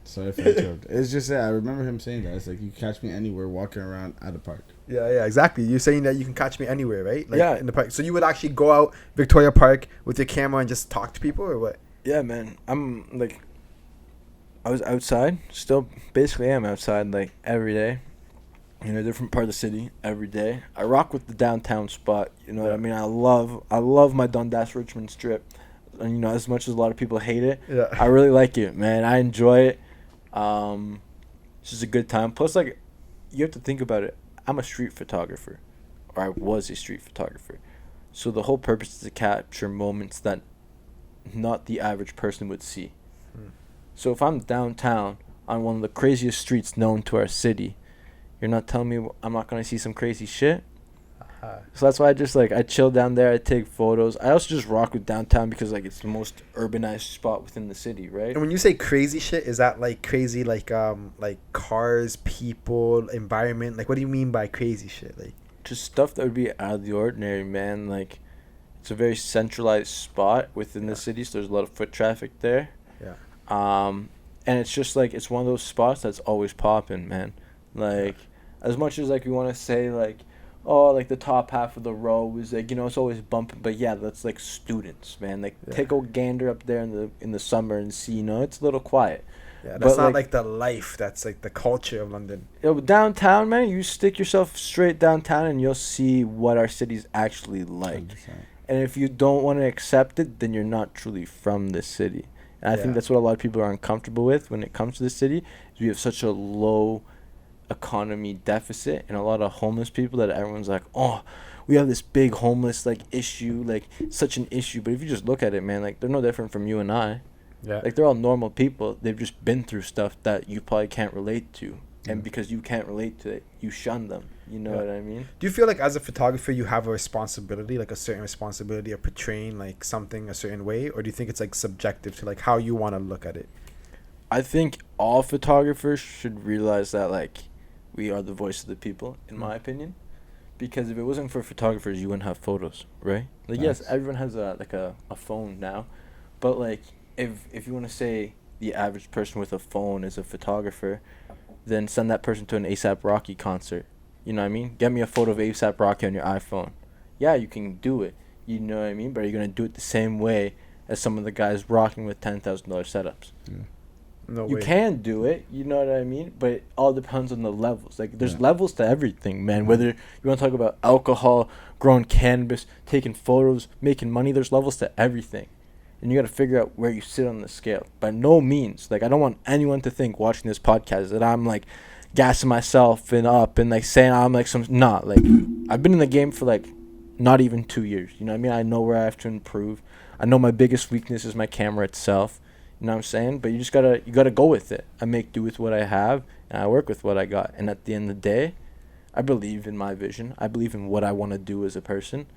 sorry if I interrupted. It's just that I remember him saying that. It's like, you catch me anywhere walking around at a park. Yeah, exactly. You're saying that you can catch me anywhere, right? Like, Yeah. in the park. So you would actually go out Victoria Park with your camera and just talk to people, or what? yeah, man. I'm like, I was outside. Still basically am outside like every day. You know, different part of the city every day. I rock with the downtown spot. You know what I mean? I love my Dundas Richmond strip. And you know, as much as a lot of people hate it, Yeah. I really like it, man. I enjoy it. It's just a good time. Plus, like, you have to think about it. I'm a street photographer, or I was a street photographer. So the whole purpose is to capture moments that not the average person would see. So if I'm downtown on one of the craziest streets known to our city, you're not telling me I'm not going to see some crazy shit? So that's why I chill down there. I take photos. I also just rock with downtown because like it's the most urbanized spot within the city, right? And when you say crazy shit, is that like crazy, like cars, people, environment? Like, what do you mean by crazy shit? Like, Just stuff that would be out of the ordinary, man. Like, it's a very centralized spot within the city, so there's a lot of foot traffic there. Yeah. And it's just like it's one of those spots that's always popping, man. Like, as much as like we want to say like, oh, like the top half of the row is like, you know, it's always bumping, but yeah, that's like students, man. Like, take a gander up there in the summer and see, you know, it's a little quiet. yeah, that's But, not like the life. That's like the culture of London. Yo, downtown, man, you stick yourself straight downtown and you'll see what our city's actually like. 100%. And if you don't want to accept it, then you're not truly from the city. And I Yeah. think that's what a lot of people are uncomfortable with when it comes to the city. Is we have such a low economy deficit and a lot of homeless people that everyone's like, oh, we have this big homeless like issue, like such an issue. But if you just look at it, man, like they're no different from you and I. Yeah. Like, they're all normal people. They've just been through stuff that you probably can't relate to. And because you can't relate to it, you shun them. You know what I mean? Do you feel like as a photographer you have a responsibility, like a certain responsibility of portraying like something a certain way, or do you think it's like subjective to like how you want to look at it? I think all photographers should realize that, like, we are the voice of the people, in my opinion. Because if it wasn't for photographers, you wouldn't have photos, right? Like, yes, Nice. everyone has a phone now. But, like, if you want to say the average person with a phone is a photographer, then send that person to an A$AP Rocky concert. You know what I mean? Get me a photo of A$AP Rocky on your iPhone. Yeah, you can do it. You know what I mean? But are you going to do it the same way as some of the guys rocking with $10,000 setups? Yeah. No You way. can do it, you know what I mean? But it all depends on the levels. Like, there's Yeah. levels to everything, man. Whether you want to talk about alcohol, growing cannabis, taking photos, making money, there's levels to everything. And you got to figure out where you sit on the scale. By no means, like, I don't want anyone to think watching this podcast that I'm, like, gassing myself and up and, like, saying I'm, like, not. Like, I've been in the game for, like, not even 2 years. You know what I mean? I know where I have to improve. I know my biggest weakness is my camera itself. You know what I'm saying? But you just gotta go with it. I make do with what I have, and I work with what I got. And at the end of the day, I believe in my vision. I believe in what I want to do as a person.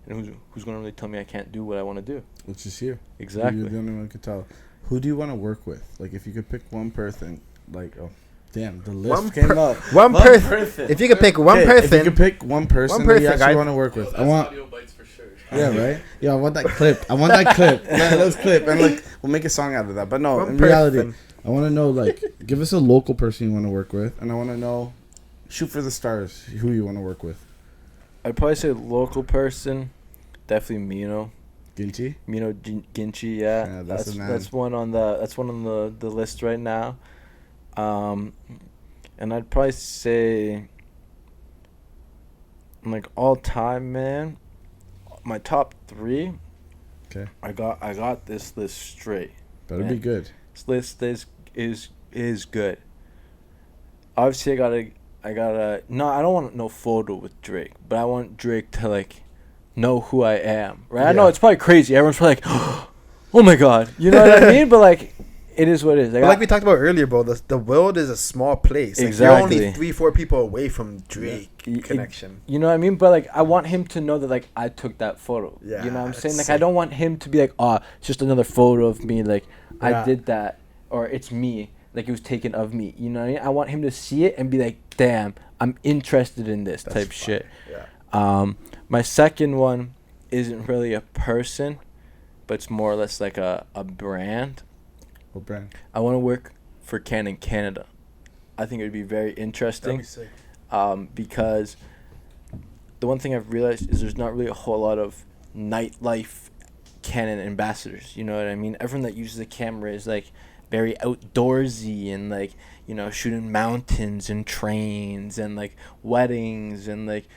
And who's gonna really tell me I can't do what I want to do? Which is you. Exactly. You're the only one who can tell. Who do you want to work with? Like, if you could pick one person, like, oh, damn, the list One came per- up. one person. If you could pick one Okay, person, if you could pick one person, person, that you actually guys. want to work with. That's I want. audio bites for sure. Yeah, right. Yeah, I want that clip. Let's clip and like we'll make a song out of that. But no, One in reality, person. I want to know like give us a local person you want to work with, and I want to know shoot for the stars who you want to work with. I'd probably say local person, definitely Mino. Ginchi. Ginchi, yeah. Yeah, that's the man. That's one on the list right now. And I'd probably say, like all time, man, my top 3. Okay. I got this list straight. Better man. be good. This list is good. Obviously, I gotta. No, I don't want no photo with Drake, but I want Drake to like know who I am, right? I know Yeah. it's probably crazy. Everyone's probably like, "Oh my god," you know what I mean? But like, it is what it is. But like we talked about earlier, bro, the world is a small place. Like, Exactly. You're only 3-4 people away from Drake connection. You know what I mean? But like, I want him to know that like I took that photo. Yeah, You know what I'm that's saying? Like, sick. I don't want him to be like, "Oh, it's just another photo of me." Like, Yeah. I did that, or it's me. Like, it was taken of me. You know what I mean? I want him to see it and be like, "Damn, I'm interested in this," That's type fire. shit. Yeah. My second one isn't really a person, but it's more or less like a brand. What brand? I want to work for Canon Canada. I think it would be very interesting. Because the one thing I've realized is there's not really a whole lot of nightlife Canon ambassadors. You know what I mean? Everyone that uses the camera is like very outdoorsy and like, you know, shooting mountains and trains and like weddings and like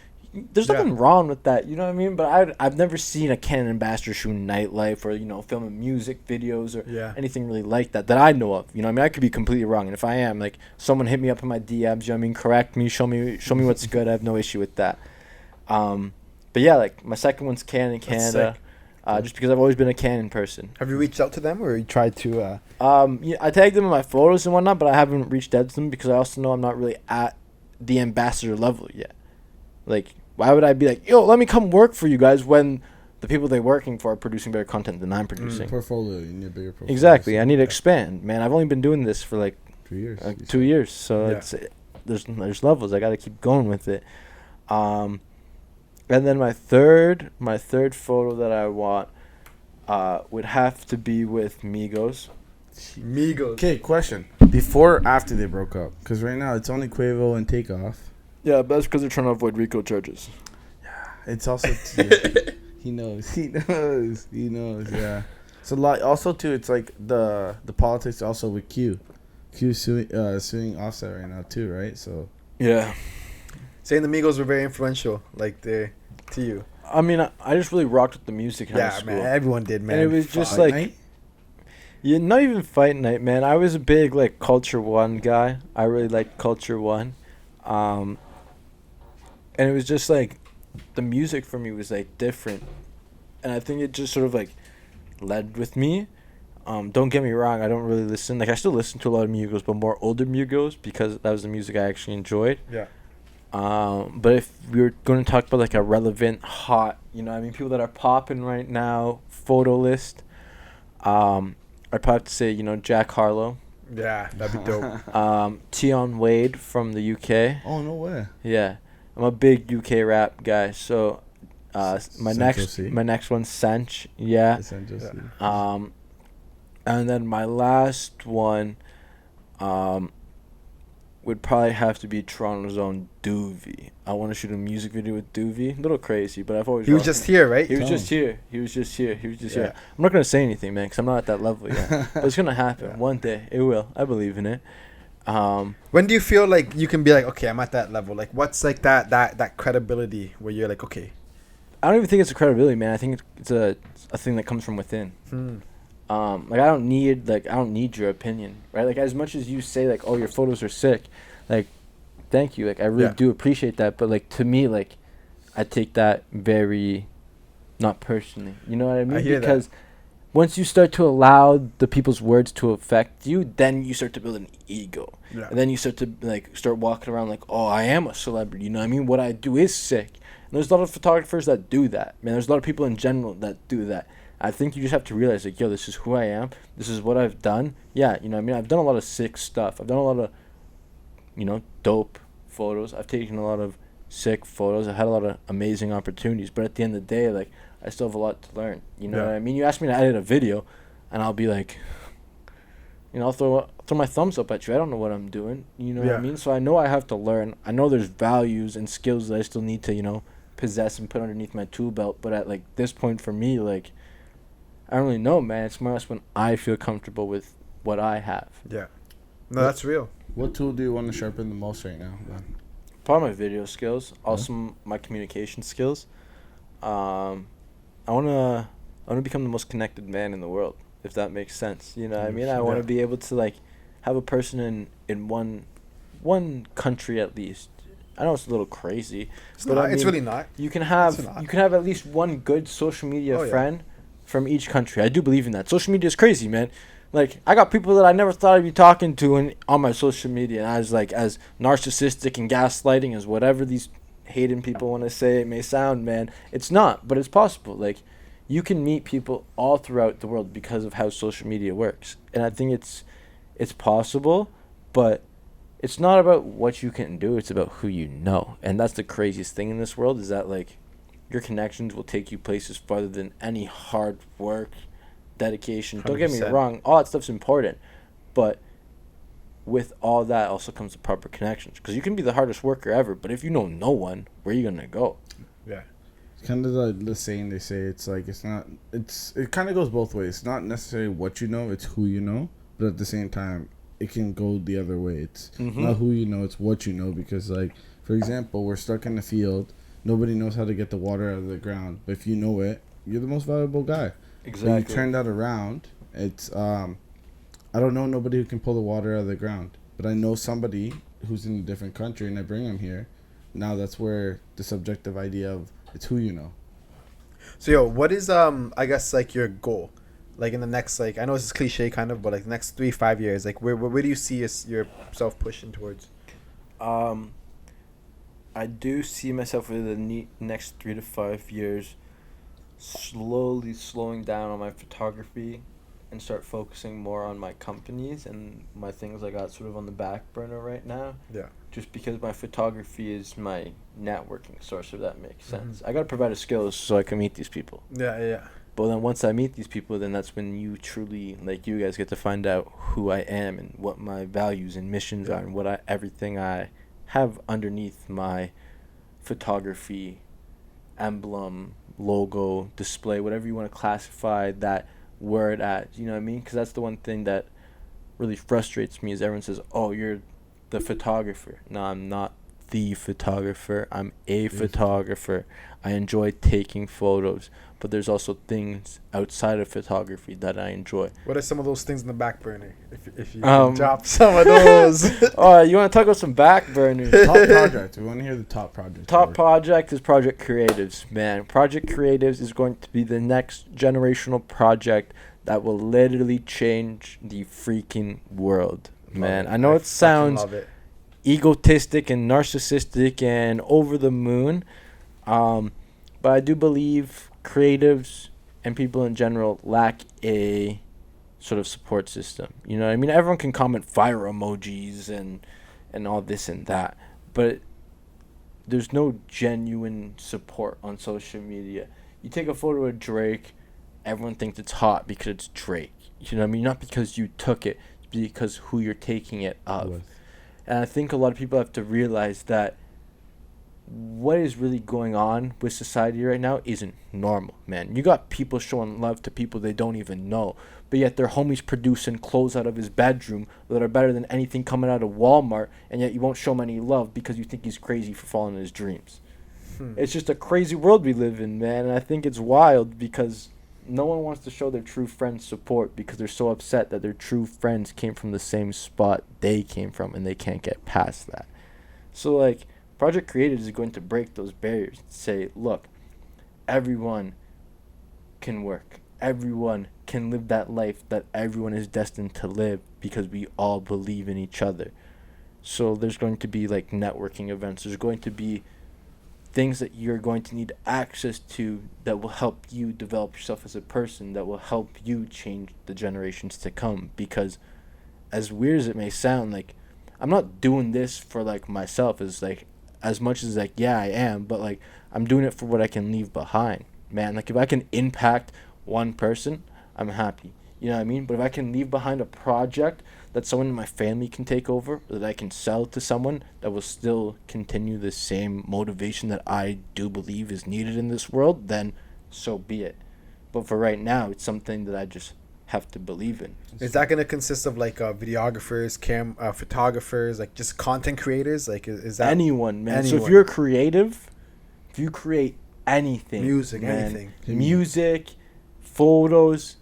there's nothing wrong with that, you know what I mean? But I've never seen a Canon ambassador shooting nightlife or, you know, filming music videos or anything really like that I know of. You know what I mean? I could be completely wrong, and if I am, like, someone hit me up in my DMs, you know what I mean? Correct me, show me what's good. I have no issue with that. But yeah, like my second one's Canon Canada. Just because I've always been a Canon person. Have you reached out to them or you tried to? Yeah, I tagged them in my photos and whatnot, but I haven't reached out to them because I also know I'm not really at the ambassador level yet. Like, why would I be like, yo, let me come work for you guys when the people they're working for are producing better content than I'm producing? Portfolio. You need a bigger portfolio. Exactly. I need to expand, man. I've only been doing this for like 2 years. 2 years, so it's there's levels. I got to keep going with it. And then my third photo that I want would have to be with Migos. Migos. Okay, question. Before or after they broke up? Because right now it's only Quavo and Takeoff. Yeah, but that's because they're trying to avoid RICO charges. It's also he knows, yeah. So like also too, it's like the politics also with Q suing Offset right now too, right? So Yeah. Saying the Migos were very influential, like they to you. I mean, I just really rocked with the music in high school. Man, everyone did, man. And it was just Fight like, Night? yeah, not even Fight Night, man. I was a big like Culture One guy. I really liked Culture One, and it was just like, the music for me was like different, and I think it just sort of like led with me. Don't get me wrong, I don't really listen. Like, I still listen to a lot of Migos, but more older Migos because that was the music I actually enjoyed. Yeah. But if we were going to talk about like a relevant, hot, you know what I mean, people that are popping right now, photo list, I'd probably have to say, you know, Jack Harlow. Yeah, that'd be dope. Tion Wade from the UK. Oh, no way. Yeah. I'm a big UK rap guy, so my Central C? next one's Sench, yeah. Essential C. And then my last one would probably have to be Toronto's own Doovie. I want to shoot a music video with Doovie. A little crazy, but I've always He was rocked just him. here, right? He was Tell just here. He was just here. Yeah. I'm not gonna say anything, man, because I'm not at that level yet. But it's gonna happen one day. It will. I believe in it. When do you feel like you can be like, okay, I'm at that level? Like, what's like that credibility where you're like, okay. I don't even think it's a credibility, man. I think it's a thing that comes from within. Like, I don't need your opinion, right? Like, as much as you say like, oh, your photos are sick, like, thank you, like, I really do appreciate that, but like, to me, like, I take that very not personally, you know what I mean? I hear because once you start to allow the people's words to affect you, then you start to build an ego. Yeah. And then you start to like start walking around like, oh, I am a celebrity, you know what I mean? What I do is sick. And there's a lot of photographers that do that, man. There's a lot of people in general that do that. I think you just have to realize, like, yo, this is who I am. This is what I've done. Yeah, you know what I mean? I've done a lot of sick stuff. I've done a lot of, you know, dope photos. I've taken a lot of sick photos. I had a lot of amazing opportunities. But at the end of the day, like, I still have a lot to learn. You know what I mean? You ask me to edit a video, and I'll be like, you know, I'll throw my thumbs up at you. I don't know what I'm doing. You know what I mean? So I know I have to learn. I know there's values and skills that I still need to, you know, possess and put underneath my tool belt. But at, like, this point for me, like, I don't really know, man. It's more or less when I feel comfortable with what I have. Yeah. No, that's real. What tool do you want to sharpen the most right now, man? Probably my video skills. Also my communication skills. I wanna become the most connected man in the world, if that makes sense. You know what I mean? I want to be able to, like, have a person in one country at least. I know it's a little crazy, but I mean, it's really not. You can have at least one good social media friend from each country. I do believe in that. Social media is crazy, man. Like, I got people that I never thought I'd be talking to on my social media, and I was like, as narcissistic and gaslighting as whatever these hating people want to say it may sound, man, it's not, but it's possible. Like, you can meet people all throughout the world because of how social media works, and I think it's possible, but it's not about what you can do, it's about who you know. And that's the craziest thing in this world, is that, like, your connections will take you places farther than any hard work, dedication. 100%. Don't get me wrong, all that stuff's important, but with all that also comes the proper connections, because you can be the hardest worker ever, but if you know no one, where are you gonna go? Yeah, it's kind of like the saying they say, it's like, it kind of goes both ways. It's not necessarily what you know, it's who you know, but at the same time it can go the other way. It's not who you know, it's what you know. Because, like, for example, we're stuck in the field, nobody knows how to get the water out of the ground, but if you know it, you're the most valuable guy. Exactly. When you turn that around, it's I don't know nobody who can pull the water out of the ground, but I know somebody who's in a different country, and I bring them here. Now that's where the subjective idea of it's who you know. So, what is I guess, like, your goal, like, in the next, like, I know this is cliche kind of, but, like, the next 3-5 years, like, where do you see yourself pushing towards? I do see myself within the next 3 to 5 years slowly slowing down on my photography and start focusing more on my companies and my things I got sort of on the back burner right now. Yeah. Just because my photography is my networking source, if that makes sense. I got to provide a skills so I can meet these people. Yeah. But then once I meet these people, then that's when you truly, like, you guys get to find out who I am and what my values and missions are, and everything I have underneath my photography emblem, logo, display, whatever you want to classify that word at. You know what I mean? Because that's the one thing that really frustrates me, is everyone says, oh, you're the photographer. No, I'm not the photographer. I'm a photographer. I enjoy taking photos, but there's also things outside of photography that I enjoy. What are some of those things in the back burner? If you can drop some of those. Oh, you want to talk about some back burners? Top project. We want to hear the top project. Top project is Project Creatives, man. Project Creatives is going to be the next generational project that will literally change the freaking world, man. I know it sounds egotistic and narcissistic and over the moon, but I do believe creatives and people in general lack a sort of support system. You know what I mean? Everyone can comment fire emojis and all this and that, but there's no genuine support on social media. You take a photo of Drake, everyone thinks it's hot because it's Drake. You know what I mean? Not because you took it, because who you're taking it of. And I think a lot of people have to realize that what is really going on with society right now isn't normal, man. You got people showing love to people they don't even know, but yet their homies producing clothes out of his bedroom that are better than anything coming out of Walmart, and yet you won't show him any love because you think he's crazy for following his dreams. It's just a crazy world we live in, man, and I think it's wild because no one wants to show their true friends support because they're so upset that their true friends came from the same spot they came from and they can't get past that. So, like, Project Creatives is going to break those barriers and say, look, everyone can work. Everyone can live that life that everyone is destined to live because we all believe in each other. So there's going to be, like, networking events. There's going to be things that you're going to need access to that will help you develop yourself as a person, that will help you change the generations to come. Because as weird as it may sound, like, I'm not doing this for, like, myself as, like, as much as like, yeah, I am, but like I'm doing it for what I can leave behind, man. Like if I can impact one person, I'm happy. You know what I mean? But if I can leave behind a project that someone in my family can take over, that I can sell to someone that will still continue the same motivation that I do believe is needed in this world, then so be it. But for right now, it's something that I just have to believe in. Is that going to consist of like videographers, photographers, like just content creators? Like is that anyone, man? Anyone. So if you're creative, if you create anything, music, man, anything, music, photos,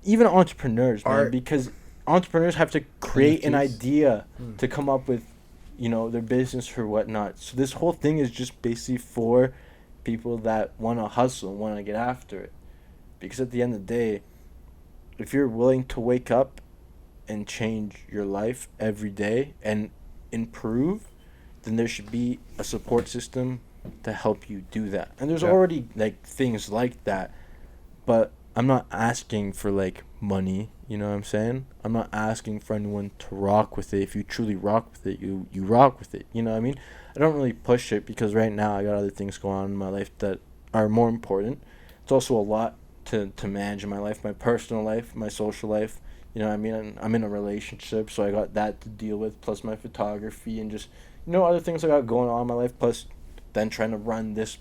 even entrepreneurs, man, art, because entrepreneurs have to create an NFTs. idea to come up with, you know, their business or whatnot. So this whole thing is just basically for people that want to hustle, want to get after it. Because at the end of the day, if you're willing to wake up and change your life every day and improve, then there should be a support system to help you do that. And there's already like things like that, but I'm not asking for like money, you know what I'm saying? I'm not asking for anyone to rock with it. If you truly rock with it, you rock with it, you know what I mean? I don't really push it because right now I got other things going on in my life that are more important. It's also a lot to manage in my life, my personal life, my social life. You know what I mean? I'm in a relationship, so I got that to deal with, plus my photography and just, you know, other things I got going on in my life, plus then trying to run this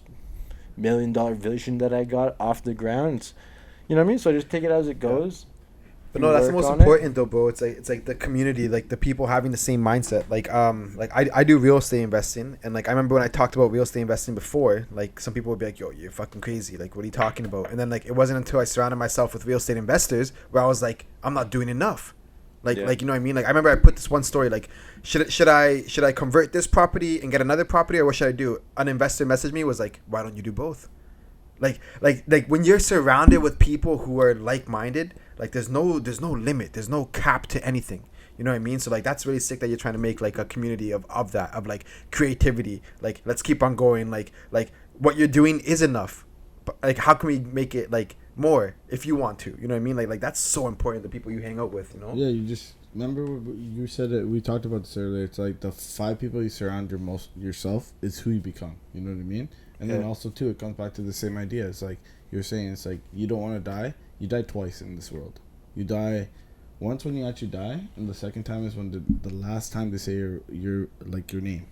$1 million vision that I got off the ground. It's, you know what I mean? So I just take it as it goes. But no, that's the most important though, bro. It's like the community, like the people having the same mindset. Like I do real estate investing, and like I remember when I talked about real estate investing before, like some people would be like, "Yo, you're fucking crazy. Like, what are you talking about?" And then like it wasn't until I surrounded myself with real estate investors where I was like, "I'm not doing enough." Like you know what I mean? Like I remember I put this one story like, should I convert this property and get another property, or what should I do? An investor messaged me, was like, "Why don't you do both?" Like when you're surrounded with people who are like-minded, like there's no limit, there's no cap to anything. You know what I mean? So like that's really sick that you're trying to make like a community of that, of like creativity. Like let's keep on going. Like what you're doing is enough. But like how can we make it like more if you want to? You know what I mean? Like that's so important, the people you hang out with, you know? Yeah, you just remember you said it. We talked about this earlier. It's like the 5 people you surround yourself is who you become. You know what I mean? And then also too, it comes back to the same idea. It's like you're saying, it's like you don't want to die. You die twice in this world. You die once when you actually die, and the second time is when the last time they say your like your name.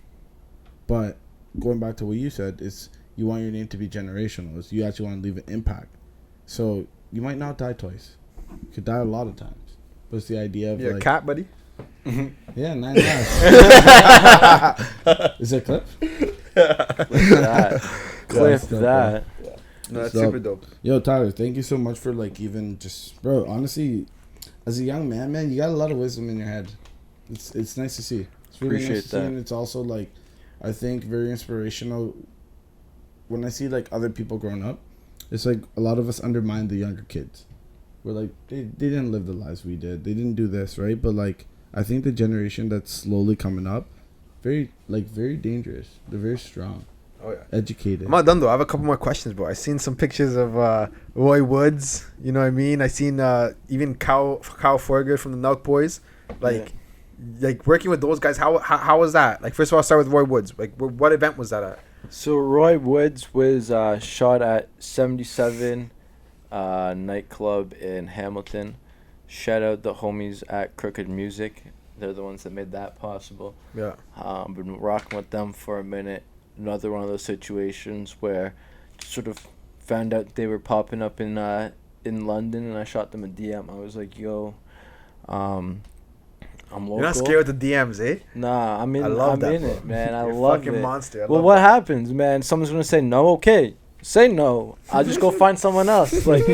But going back to what you said, it's you want your name to be generational. It's you actually want to leave an impact. So you might not die twice. You could die a lot of times. But it's the idea of You're like a cat, buddy. Yeah, 9 lives. Is that clip? Clip that. No, that's super dope. Yo, Tyler, thank you so much for like even just, bro. Honestly, as a young man, you got a lot of wisdom in your head. It's nice to see. It's really Appreciate nice to see, that. and it's also like, I think very inspirational. When I see like other people growing up, it's like a lot of us undermine the younger kids. We're like they didn't live the lives we did. They didn't do this, right? But like I think the generation that's slowly coming up, very dangerous. They're very strong. Oh yeah. Educated. I'm not done though. I have a couple more questions, bro. I seen some pictures of Roy Woods. You know what I mean? I seen even Kyle Forger from the Nelk Boys. Like working with those guys. How was that? Like first of all, I'll start with Roy Woods. Like what event was that at? So Roy Woods was shot at 77 nightclub in Hamilton. Shout out the homies at Crooked Music. They're the ones that made that possible. Yeah. Been rocking with them for a minute. Another one of those situations where sort of found out they were popping up in London, and I shot them a DM. I was like, yo, I'm local. You're not scared with the DMs, eh? Nah, I'm in it, man. I You're love fucking it. monster. Well, what happens, man? Someone's gonna say no. Okay, say no. I'll just go find someone else. Like,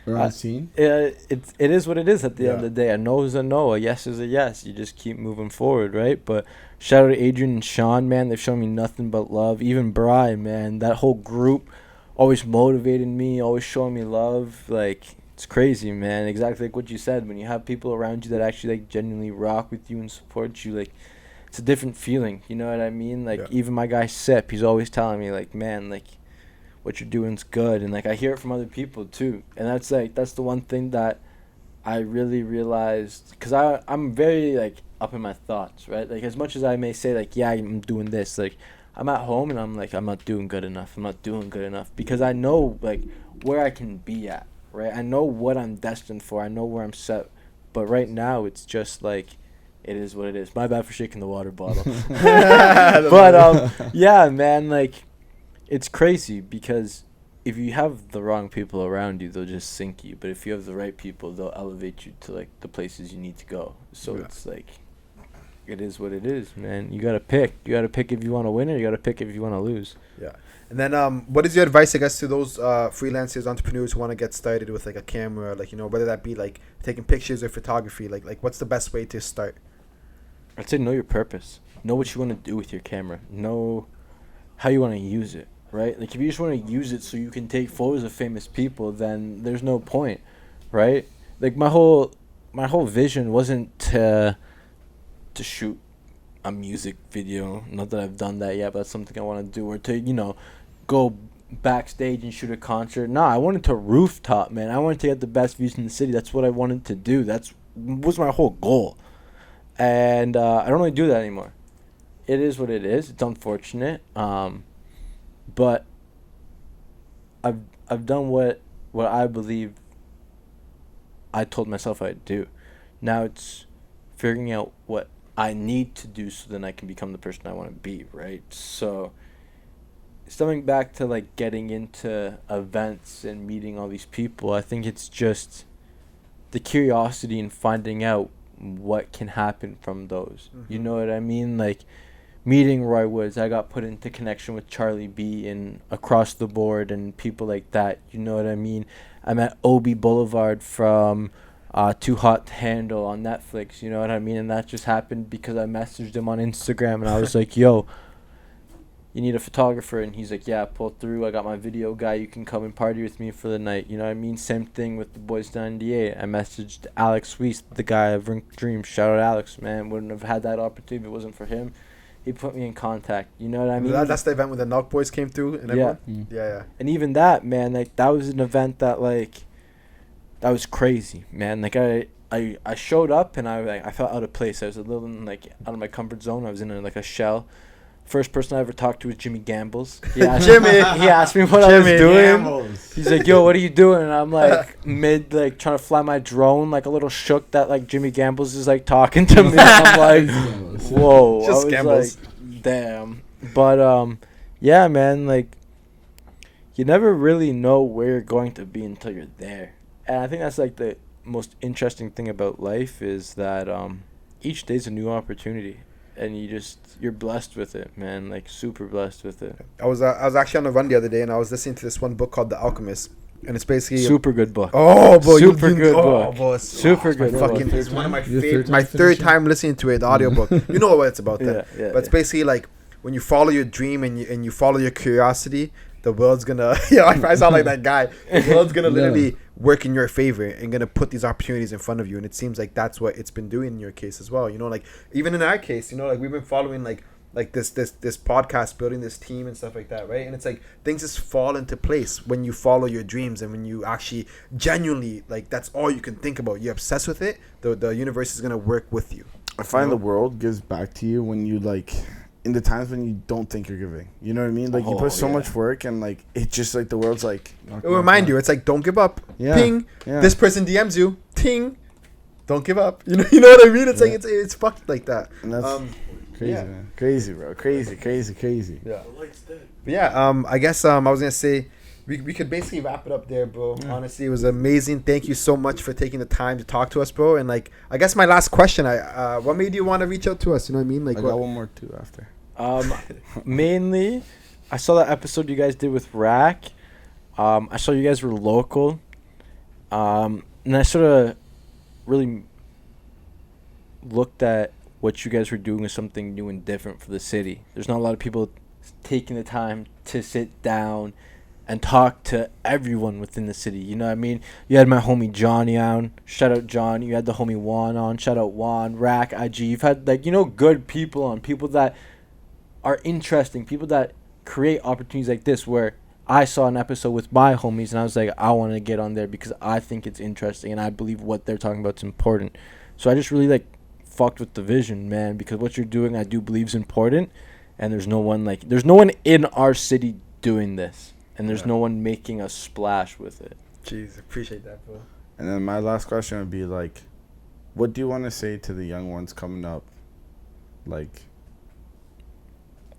We're on scene. it is what it is at the end of the day. A no is a no. A yes is a yes. You just keep moving forward, right? But shout out to Adrian and Sean, man. They've shown me nothing but love. Even Brian, man. That whole group always motivated me, always showing me love. Like, it's crazy, man. Exactly like what you said. When you have people around you that actually like genuinely rock with you and support you, like, it's a different feeling. You know what I mean? Like, even my guy Sip, he's always telling me, like, man, like, what you're doing's good. And like I hear it from other people too. And that's the one thing that I really realized, because I'm very like up in my thoughts, right? Like as much as I may say like, yeah, I'm doing this, like I'm at home and I'm like, I'm not doing good enough. I'm not doing good enough because I know like where I can be at, right? I know what I'm destined for. I know where I'm set. But right now it's just like, it is what it is. My bad for shaking the water bottle. But yeah, man, like it's crazy because if you have the wrong people around you, they'll just sink you. But if you have the right people, they'll elevate you to like the places you need to go. So it's like, it is what it is, man. You gotta pick. You gotta pick if you want to win, or you gotta pick if you want to lose. Yeah. And then, what is your advice, I guess, to those freelancers, entrepreneurs who want to get started with like a camera, like, you know, whether that be like taking pictures or photography, like what's the best way to start? I'd say know your purpose. Know what you want to do with your camera. Know how you want to use it, right? Like if you just want to use it so you can take photos of famous people, then there's no point, right? Like my whole vision wasn't to shoot a music video. Not that I've done that yet, but that's something I want to do. Or to, you know, go backstage and shoot a concert. Nah, I wanted to rooftop, man. I wanted to get the best views in the city. That's what I wanted to do. That's was my whole goal. And I don't really do that anymore. It is what it is. It's unfortunate. But I've done what I believe I told myself I'd do. Now it's figuring out what I need to do so then I can become the person I want to be, right? So stepping back to like getting into events and meeting all these people, I think it's just the curiosity and finding out what can happen from those. You know what I mean? Like meeting Roy Woods, I got put into connection with Charlie B and Across the Board and people like that. You know what I mean? I met Obi Boulevard from Too Hot to Handle on Netflix. You know what I mean? And that just happened because I messaged him on Instagram and I was like, yo, you need a photographer? And he's like, yeah, pull through. I got my video guy. You can come and party with me for the night. You know what I mean? Same thing with the Boys 98. I messaged Alex Weiss, the guy of Rink Dreams. Shout out Alex, man. Wouldn't have had that opportunity if it wasn't for him. He put me in contact. You know what I mean? That's the event when the Nelk Boys came through and everyone? Yeah. And even that, man, like that was an event that like, that was crazy, man. Like I showed up and I felt out of place. I was a little like out of my comfort zone. I was in like a shell. First person I ever talked to was Jimmy Gambles. He asked me what I was doing. Gambles. He's like, yo, what are you doing? And I'm like like trying to fly my drone, like a little shook that like Jimmy Gambles is like talking to me. I'm like, whoa. Just I was Gambles. like, damn. But yeah, man, like you never really know where you're going to be until you're there. And I think that's like the most interesting thing about life is that each day's a new opportunity. And you're blessed with it, man. Like super blessed with it. I was actually on a run the other day, and I was listening to this one book called The Alchemist, and it's basically super good book. Oh, bro, super good book. Bro, super good. It's one of my favorite. My third time listening to it, the audiobook. You know what it's about, that. Yeah, but it's basically like when you follow your dream and you follow your curiosity, the world's gonna. I sound like that guy. The world's gonna literally work in your favor and gonna put these opportunities in front of you. And it seems like that's what it's been doing in your case as well. You know, like even in our case, you know, like we've been following like this podcast, building this team and stuff like that, right? And it's like things just fall into place when you follow your dreams and when you actually genuinely like that's all you can think about. You're obsessed with it. The universe is gonna work with you. I find the world gives back to you when you like. In the times when you don't think you're giving. You know what I mean? Like, you put so much work and, like, it just, like, the world's, like... It will remind you. It's like, don't give up. Yeah. Ping. Yeah. This person DMs you. Ting. Don't give up. You know what I mean? It's like, it's fucked like that. And that's crazy, man. Crazy, bro. Crazy. Yeah. But yeah, I guess I was going to say... We could basically wrap it up there, bro. Yeah. Honestly, it was amazing. Thank you so much for taking the time to talk to us, bro. And like, I guess my last question, what made you want to reach out to us? You know what I mean? Like, I got one more too after. Mainly, I saw that episode you guys did with Rack. I saw you guys were local. And I sort of really looked at what you guys were doing as something new and different for the city. There's not a lot of people taking the time to sit down and talk to everyone within the city. You know what I mean? You had my homie Johnny on. Shout out John. You had the homie Juan on. Shout out Juan. Rack, IG. You've had, like, you know, good people on. People that are interesting. People that create opportunities like this where I saw an episode with my homies and I was like, I want to get on there because I think it's interesting and I believe what they're talking about is important. So I just really, like, fucked with the vision, man, because what you're doing I do believe is important. and there's no one in our city doing this, and there's no one making a splash with it. Jeez, appreciate that, bro. And then my last question would be like, what do you want to say to the young ones coming up? Like,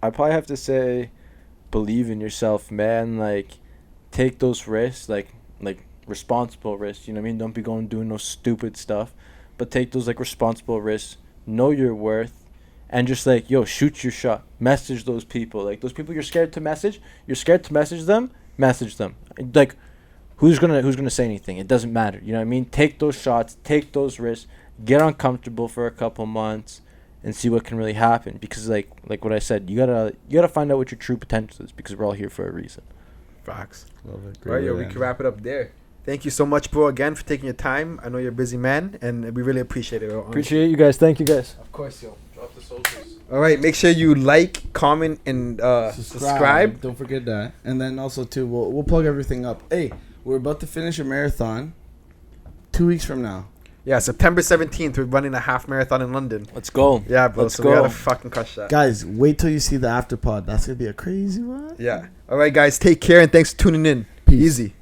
I probably have to say, believe in yourself, man. Like, take those risks, like responsible risks. You know what I mean? Don't be going doing no stupid stuff, but take those like responsible risks. Know your worth, and just like, yo, shoot your shot. Message those people. Like those people you're scared to message. You're scared to message them. Message them. Like, who's gonna say anything? It doesn't matter. You know what I mean? Take those shots. Take those risks. Get uncomfortable for a couple months and see what can really happen. Because like what I said, you gotta find out what your true potential is, because we're all here for a reason. Facts. love it. All right, yo, we can wrap it up there. Thank you so much, bro, again, for taking your time. I know you're a busy man, and we really appreciate it. Appreciate you guys. Thank you guys. Of course, yo. Drop the socials. All right, make sure you like, comment, and subscribe. Don't forget that. And then also too, we'll plug everything up. Hey, we're about to finish a marathon 2 weeks from now. Yeah, September 17th, we're running a half marathon in London. Let's go. Yeah, bro. Let's so go. we gotta fucking crush that. Guys, wait till you see the after pod. That's gonna be a crazy one. Yeah. All right, guys. Take care and thanks for tuning in. Peace. Easy.